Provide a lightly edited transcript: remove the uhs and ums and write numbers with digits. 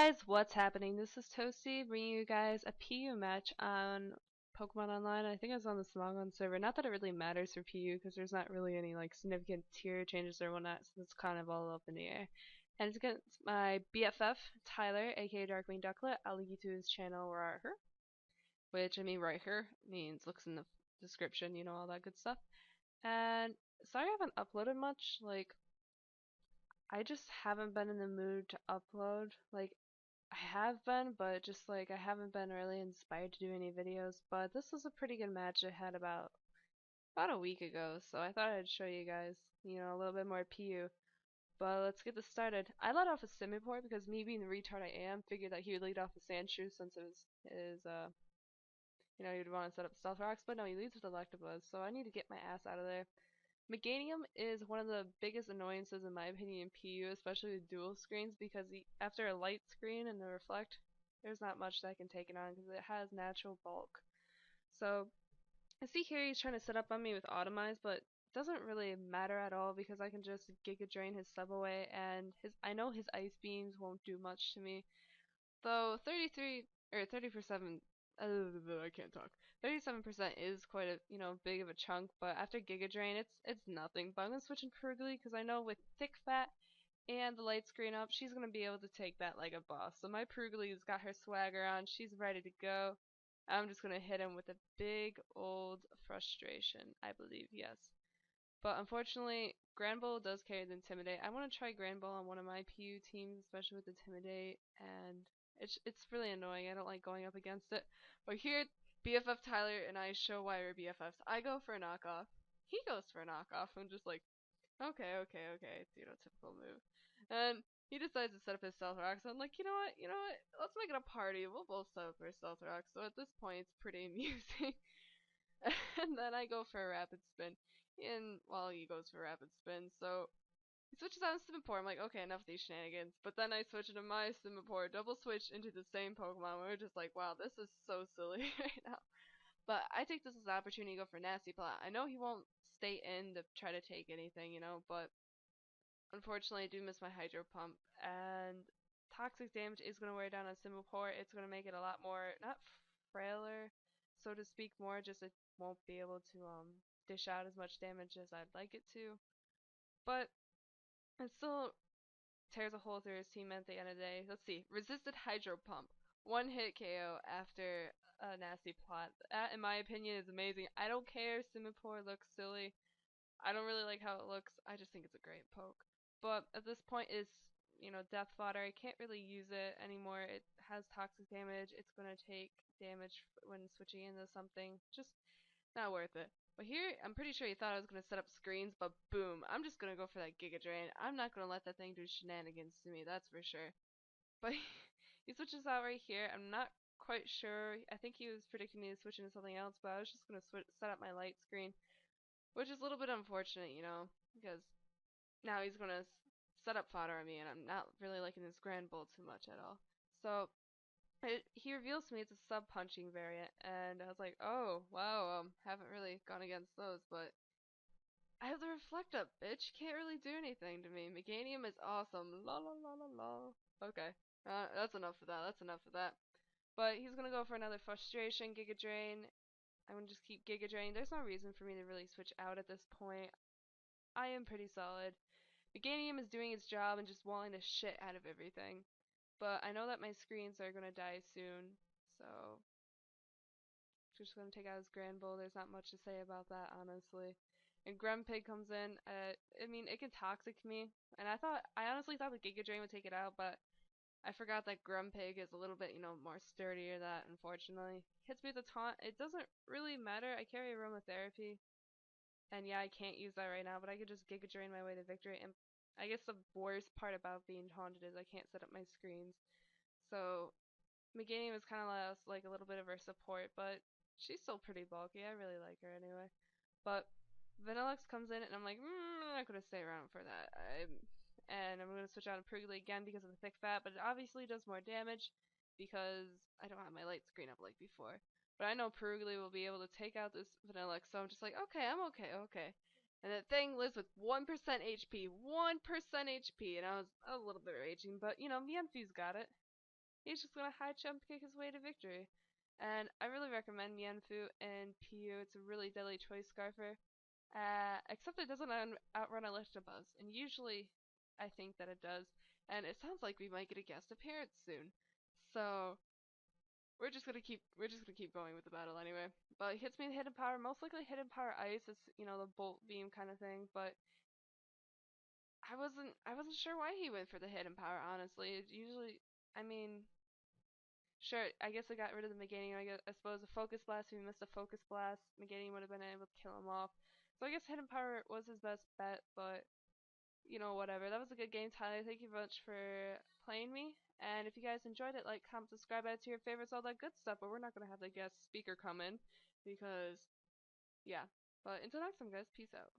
guys, what's happening? This is Toasty bringing you guys a PU match on Pokemon Online. I think it's on the Smogon server. Not that it really matters for PU because there's not really any like significant tier changes or whatnot, so it's kind of all up in the air. And it's against my BFF Tyler, aka Darkwing Ducklet. I'll link you to his channel right here, which I mean right here means looks in the description, you know, all that good stuff. And sorry I haven't uploaded much. Like I just haven't been in the mood to upload. Like I have been, but just like I haven't been really inspired to do any videos. But this was a pretty good match I had about a week ago, so I thought I'd show you guys, you know, a little bit more PU. But let's get this started. I let off a Simipour because me being the retard I am, figured that he would lead off a Sandshrew since it was his you know, he'd want to set up Stealth Rocks, but no, he leads with Electabuzz, so I need to get my ass out of there. Meganium is one of the biggest annoyances in my opinion in PU, especially with dual screens, because after a light screen and the reflect, there's not much that can take it on because it has natural bulk. So I see here he's trying to set up on me with Automize, but it doesn't really matter at all because I can just Giga Drain his sub away, and I know his Ice Beams won't do much to me. Though 33 or 30%, I can't talk. 37% is quite a big of a chunk, but after Giga Drain, it's nothing. But I'm gonna switch in Purugly because I know with Thick Fat and the light screen up, she's gonna be able to take that like a boss. So my Purugly's got her swagger on, she's ready to go. I'm just gonna hit him with a big old frustration, I believe, yes. But unfortunately, Granbull does carry the Intimidate. I want to try Granbull on one of my PU teams, especially with Intimidate, and it's really annoying. I don't like going up against it. But here, BFF Tyler and I show why we're BFFs. I go for a knockoff. He goes for a knockoff. I'm just like, okay, okay, okay. It's, you know, typical move. And he decides to set up his Stealth Rocks. I'm like, you know what? Let's make it a party. We'll both set up our Stealth Rocks. So at this point, it's pretty amusing. And then I go for a Rapid Spin. And well, he goes for Rapid Spin. So he switches out of Simipour. I'm like, okay, enough of these shenanigans. But then I switch into my Simipour, double switch into the same Pokemon. We're just like, wow, this is so silly right now. But I take this as an opportunity to go for Nasty Plot. I know he won't stay in to try to take anything, you know, but unfortunately I do miss my Hydro Pump. And toxic damage is going to wear down on Simipour. It's going to make it a lot more, not frailer, so to speak, more just it won't be able to dish out as much damage as I'd like it to. But it still tears a hole through his team at the end of the day. Let's see. Resisted Hydro Pump. One hit KO after a nasty plot. That, in my opinion, is amazing. I don't care. Simipour looks silly. I don't really like how it looks. I just think it's a great poke. But at this point, it's, you know, death fodder. I can't really use it anymore. It has toxic damage. It's going to take damage when switching into something. Just not worth it. But here, I'm pretty sure he thought I was going to set up screens, but boom, I'm just going to go for that Giga Drain. I'm not going to let that thing do shenanigans to me, that's for sure. But he switches out right here. I'm not quite sure. I think he was predicting me to switch into something else, but I was just going to set up my light screen, which is a little bit unfortunate, you know, because now he's going to set up fodder on me, and I'm not really liking this Grand Bull too much at all. So he reveals to me it's a sub punching variant, and I was like, oh wow, haven't really gone against those, but I have the reflect up, bitch. Can't really do anything to me. Meganium is awesome. La la la la la. Okay, that's enough of that. That's enough of that. But he's gonna go for another frustration, Giga Drain. I'm gonna just keep Giga Drain. There's no reason for me to really switch out at this point. I am pretty solid. Meganium is doing its job and just walling the shit out of everything. But I know that my screens are gonna die soon, so just gonna take out his Grand Bull. There's not much to say about that, honestly. And Grumpig comes in. I mean, it can toxic me, and I honestly thought the Giga Drain would take it out, but I forgot that Grumpig is a little bit, you know, more sturdier. That unfortunately hits me with a taunt. It doesn't really matter. I carry aromatherapy, and yeah, I can't use that right now, but I could just Giga Drain my way to victory. And I guess the worst part about being taunted is I can't set up my screens. So Meganium is kind of like a little bit of her support, but she's still pretty bulky. I really like her anyway. But Vanillux comes in, and I'm like, I'm not gonna stay around for that. And I'm gonna switch out to Purugly again because of the thick fat, but it obviously does more damage because I don't have my light screen up like before. But I know Purugly will be able to take out this Vanillux, so I'm just like, okay, I'm okay, okay. And that thing lives with 1% HP, 1% HP, and I was a little bit raging, but you know, Mienfu's got it. he's just gonna high jump kick his way to victory. And I really recommend Mienfu and PU. It's a really deadly choice scarfer. Except it doesn't outrun Electabuzz, and usually I think that it does. And it sounds like we might get a guest appearance soon. So we're just gonna keep going with the battle anyway. But he hits me with hidden power, most likely hidden power ice. It's the bolt beam kind of thing. But I wasn't sure why he went for the hidden power. Honestly, it usually, I mean, sure, I guess I got rid of the Meganium. I suppose a focus blast. If he missed a focus blast, Meganium would have been able to kill him off. So I guess hidden power was his best bet. But whatever. That was a good game, Tyler. Thank you very much for playing me. And if you guys enjoyed it, like, comment, subscribe, add to your favorites, all that good stuff. But we're not going to have the guest speaker come in because, yeah. But until next time, guys, peace out.